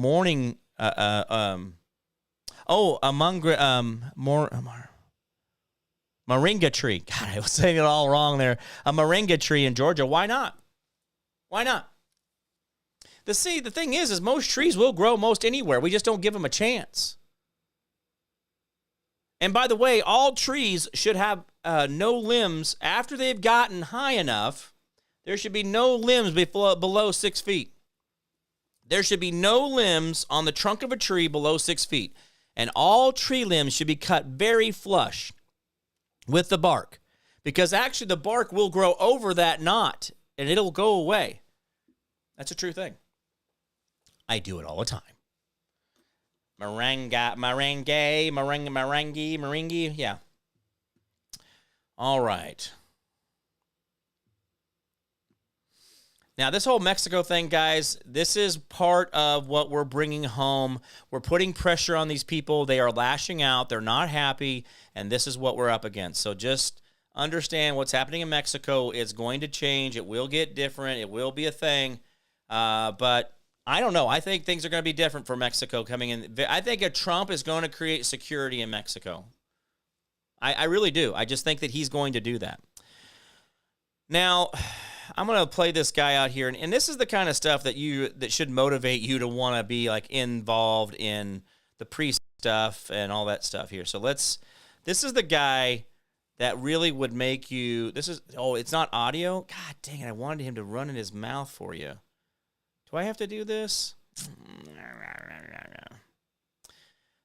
Moringa tree. God, I was saying it all wrong there. A moringa tree in Georgia. Why not? Why not? The thing is most trees will grow most anywhere. We just don't give them a chance. And by the way, all trees should have no limbs after they've gotten high enough. There should be no limbs below 6 feet. There should be no limbs on the trunk of a tree below 6 feet. And all tree limbs should be cut very flush with the bark, because actually the bark will grow over that knot and it'll go away. That's a true thing. I do it all the time. Merengue, yeah. All right. Now, this whole Mexico thing, guys, this is part of what we're bringing home. We're putting pressure on these people. They are lashing out. They're not happy, and this is what we're up against. So just understand what's happening in Mexico is going to change. It will get different. It will be a thing. But I don't know. I think things are going to be different for Mexico coming in. I think a Trump is going to create security in Mexico. I really do. I just think that he's going to do that. Now, I'm going to play this guy out here, and this is the kind of stuff that should motivate you to want to be like involved in the pre-stuff and all that stuff here. So this is the guy that really would make you, it's not audio? God dang it, I wanted him to run in his mouth for you. Do I have to do this?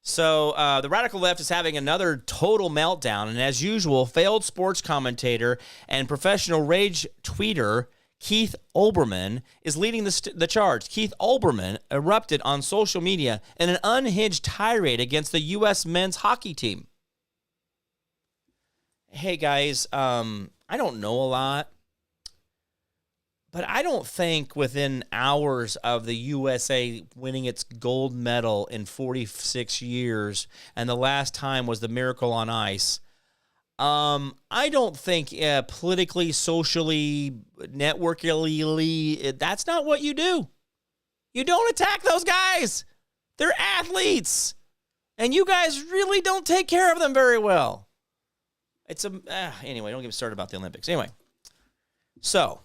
So the radical left is having another total meltdown, and as usual, failed sports commentator and professional rage tweeter Keith Olbermann is leading the charge. Keith Olbermann erupted on social media in an unhinged tirade against the U.S. men's hockey team. Hey, guys, I don't know a lot, but I don't think within hours of the USA winning its gold medal in 46 years, and the last time was the Miracle on Ice, I don't think politically, socially, networkily, that's not what you do. You don't attack those guys. They're athletes. And you guys really don't take care of them very well. Anyway, don't get me started about the Olympics. Anyway, so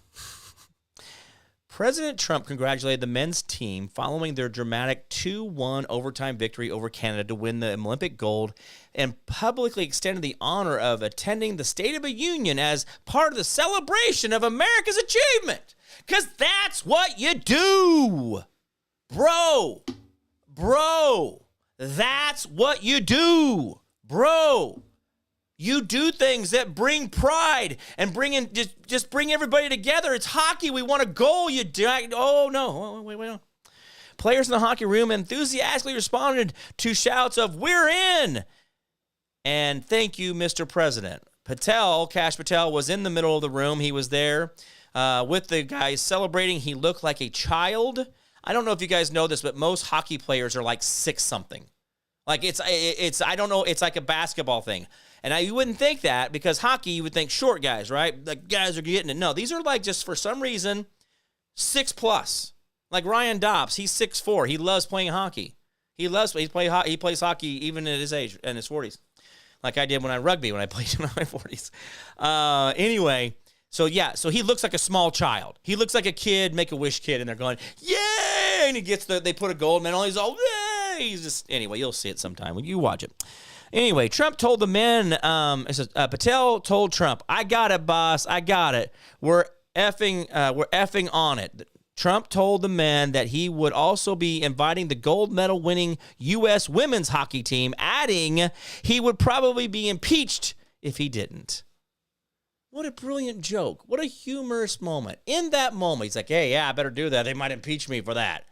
President Trump congratulated the men's team following their dramatic 2-1 overtime victory over Canada to win the Olympic gold, and publicly extended the honor of attending the State of the Union as part of the celebration of America's achievement. Because that's what you do. Bro, that's what you do. Bro. You do things that bring pride and just bring everybody together. It's hockey. We want a goal. Oh, no. Wait, no. Players in the hockey room enthusiastically responded to shouts of, "We're in!" And "Thank you, Mr. President." Kash Patel, was in the middle of the room. He was there with the guys celebrating. He looked like a child. I don't know if you guys know this, but most hockey players are like 6-something. Like it's I don't know, it's like a basketball thing. And you wouldn't think that, because hockey, you would think short guys, right? Like guys are getting it. No, these are like just for some reason 6+. Like Ryan Dobbs, he's 6'4". He loves playing hockey. He plays hockey even at his age, in his 40s. Like I did when I played in my 40s. Anyway, so he looks like a small child. He looks like a kid, Make-A-Wish kid, and they're going, "Yay!" And they put a gold medal, he's all, "Yay!" He's just, anyway, you'll see it sometime when you watch it. Anyway, Trump told the men, Patel told Trump, "I got it, boss. I got it. We're effing on it." Trump told the men that he would also be inviting the gold medal winning U.S. women's hockey team, adding he would probably be impeached if he didn't. What a brilliant joke. What a humorous moment. In that moment, he's like, "Hey, yeah, I better do that. They might impeach me for that."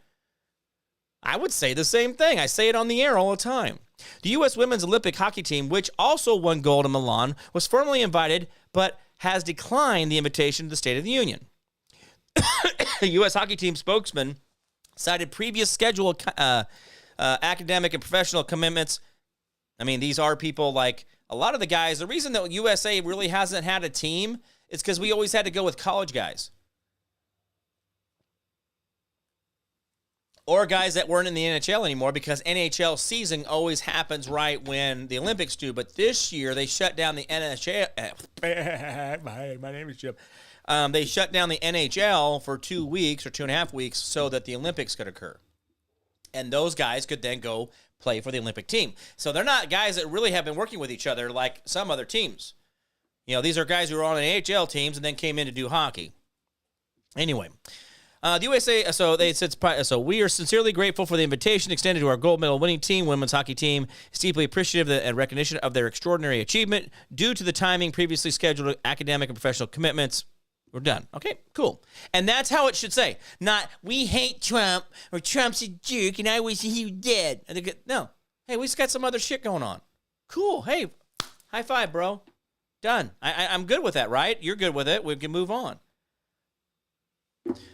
I would say the same thing. I say it on the air all the time. The U.S. women's Olympic hockey team, which also won gold in Milan, was formally invited, but has declined the invitation to the State of the Union. The U.S. hockey team spokesman cited previous scheduled academic and professional commitments. I mean, these are people like a lot of the guys. The reason that USA really hasn't had a team is because we always had to go with college guys. or guys that weren't in the NHL anymore, because NHL season always happens right when the Olympics do. But this year they shut down the NHL. My name is Jim. They shut down the NHL for 2 weeks or 2.5 weeks so that the Olympics could occur. And those guys could then go play for the Olympic team. So they're not guys that really have been working with each other like some other teams. These are guys who were on NHL teams and then came in to do hockey. Anyway, the USA, so we are sincerely grateful for the invitation extended to our gold medal winning team. Women's hockey team is deeply appreciative and recognition of their extraordinary achievement. Due to the timing, previously scheduled academic and professional commitments, we're done. Okay, cool. And that's how it should say. Not, we hate Trump, or Trump's a jerk, and I wish he was dead. No. Hey, we just got some other shit going on. Cool. Hey, high five, bro. Done. I'm good with that, right? You're good with it. We can move on.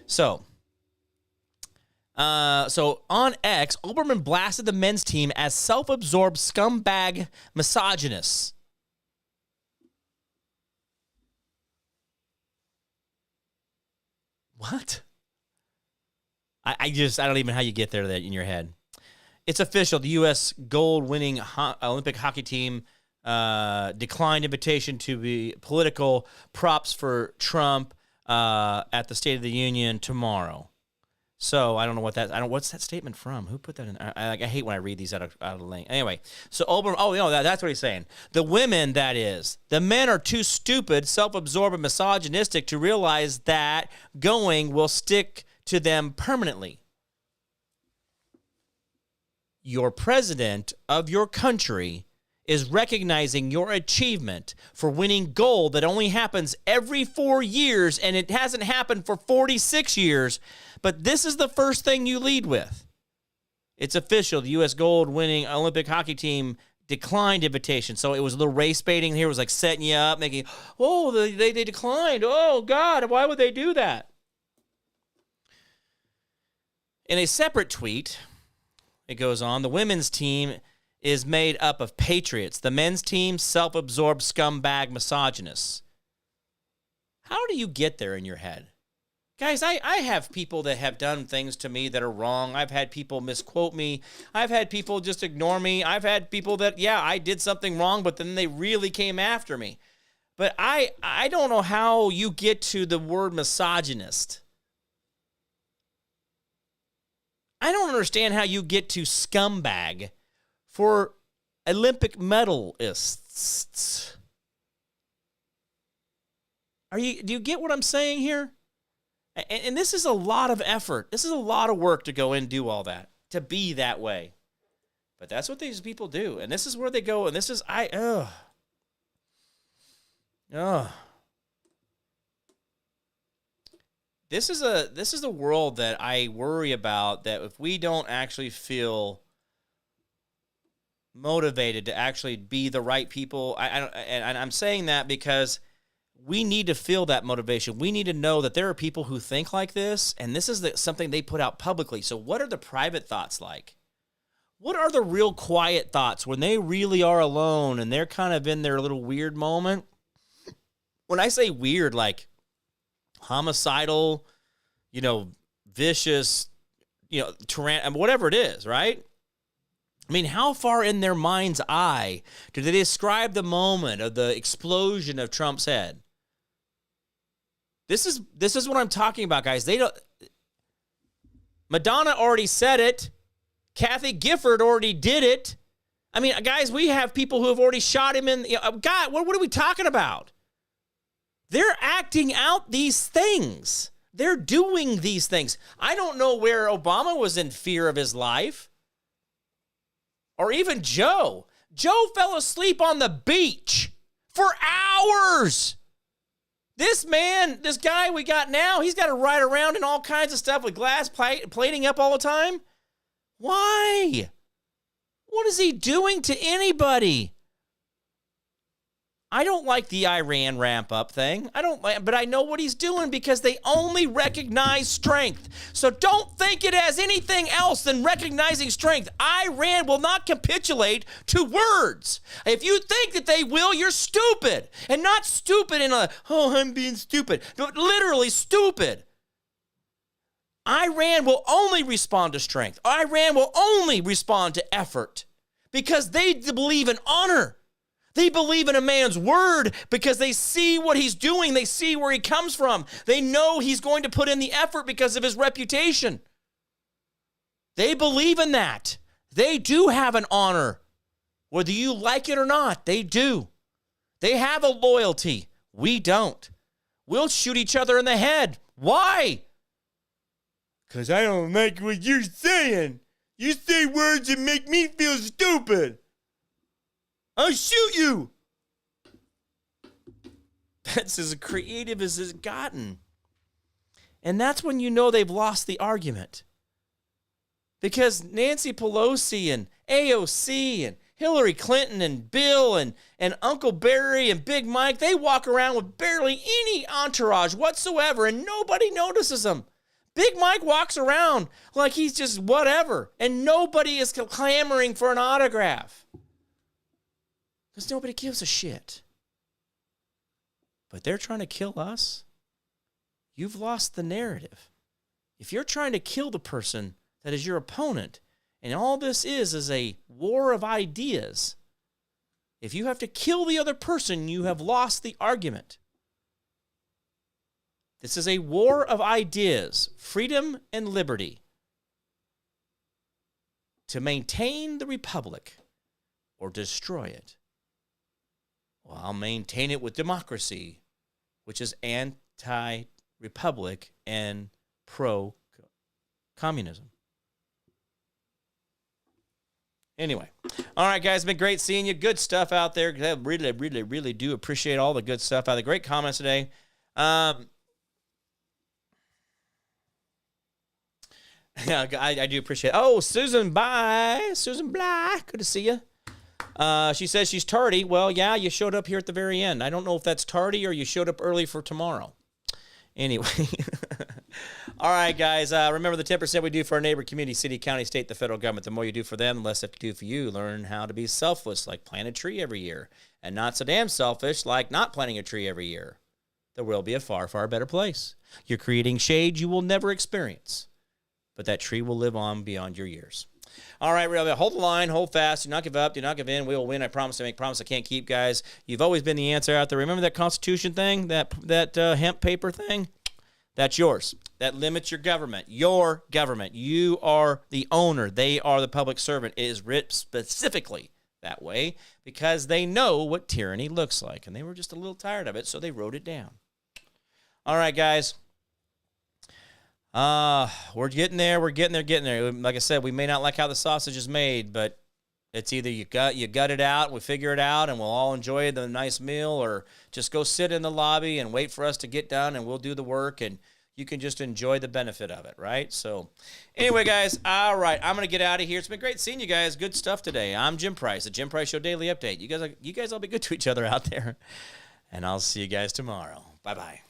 So on X, Olbermann blasted the men's team as self-absorbed scumbag misogynists. What? I don't even know how you get there that in your head. It's official. The U.S. gold-winning Olympic hockey team declined invitation to be political props for Trump at the State of the Union tomorrow. So I don't know what what's that statement from? Who put that in? I hate when I read these out of link. Anyway, so Olbermann, that's what he's saying. The women, that is. The men are too stupid, self-absorbed, and misogynistic to realize that going will stick to them permanently. Your president of your country is recognizing your achievement for winning gold that only happens every 4 years, and it hasn't happened for 46 years, but this is the first thing you lead with. It's official. The U.S. gold-winning Olympic hockey team declined invitation. So it was a little race baiting here. It was like setting you up, making, they declined. Oh, God, why would they do that? In a separate tweet, it goes on, the women's team is made up of patriots. The men's team, self-absorbed scumbag misogynists. How do you get there in your head? Guys, I have people that have done things to me that are wrong. I've had people misquote me. I've had people just ignore me. I've had people that, I did something wrong, but then they really came after me. But I don't know how you get to the word misogynist. I don't understand how you get to scumbag for Olympic medalists. Do you get what I'm saying here? And this is a lot of effort. This is a lot of work to go and do all that, to be that way. But that's what these people do. And this is where they go. And this is, This is a world that I worry about, that if we don't actually feel motivated to actually be the right people, and I'm saying that because we need to feel that motivation. We need to know that there are people who think like this, and this is something they put out publicly. So what are the private thoughts like? What are the real quiet thoughts when they really are alone and they're kind of in their little weird moment? When I say weird, like homicidal, vicious, whatever it is, right? I mean, how far in their mind's eye do they describe the moment of the explosion of Trump's head? This is what I'm talking about, guys. Madonna already said it. Kathy Gifford already did it. I mean, guys, we have people who have already shot him in. God, what are we talking about? They're acting out these things. They're doing these things. I don't know where Obama was in fear of his life. Or even Joe. Joe fell asleep on the beach for hours. This guy we got now, he's got to ride around in all kinds of stuff with glass plating up all the time. Why? What is he doing to anybody? I don't like the Iran ramp-up thing. But I know what he's doing because they only recognize strength. So don't think it as anything else than recognizing strength. Iran will not capitulate to words. If you think that they will, you're stupid. And not stupid in I'm being stupid. But literally stupid. Iran will only respond to strength. Iran will only respond to effort because they believe in honor. They believe in a man's word because they see what he's doing. They see where he comes from. They know he's going to put in the effort because of his reputation. They believe in that. They do have an honor. Whether you like it or not, they do. They have a loyalty. We don't. We'll shoot each other in the head. Why? Because I don't like what you're saying. You say words that make me feel stupid. I'll shoot you. That's as creative as it's gotten. And that's when you know they've lost the argument. Because Nancy Pelosi and AOC and Hillary Clinton and Bill and Uncle Barry and Big Mike, they walk around with barely any entourage whatsoever and nobody notices them. Big Mike walks around like he's just whatever and nobody is clamoring for an autograph. Because nobody gives a shit. But they're trying to kill us. You've lost the narrative. If you're trying to kill the person that is your opponent, and all this is a war of ideas, if you have to kill the other person, you have lost the argument. This is a war of ideas, freedom and liberty. To maintain the republic or destroy it. Well, I'll maintain it with democracy, which is anti-republic and pro-communism. Anyway, all right, guys, it's been great seeing you. Good stuff out there. I really, really, really do appreciate all the good stuff out there. Great comments today. Yeah, I do appreciate it. Oh, Susan, bye. Susan Bly, good to see you. She says she's tardy. Well, yeah, you showed up here at the very end. I don't know if that's tardy or you showed up early for tomorrow. Anyway. All right, guys. Remember the 10% we do for our neighbor, community, city, county, state, the federal government. The more you do for them, the less they have to do for you. Learn how to be selfless, like plant a tree every year, and not so damn selfish, like not planting a tree every year. The world will be a far, far better place. You're creating shade you will never experience, but that tree will live on beyond your years. All right, really, hold the line, hold fast, do not give up, do not give in. We will win. I promise. I make promise I can't keep, guys. You've always been the answer out there. Remember that Constitution thing, that hemp paper thing? That's yours. That limits your government. Your government. You are the owner. They are the public servant. It is written specifically that way because they know what tyranny looks like, and they were just a little tired of it, so they wrote it down. All right, guys. We're getting there. We're getting there. Like I said, we may not like how the sausage is made, but it's either you gut it out, we figure it out, and we'll all enjoy the nice meal, or just go sit in the lobby and wait for us to get done, and we'll do the work, and you can just enjoy the benefit of it, right? So, anyway, guys, all right, I'm going to get out of here. It's been great seeing you guys. Good stuff today. I'm Jim Price, the Jim Price Show Daily Update. You guys all be good to each other out there, and I'll see you guys tomorrow. Bye-bye.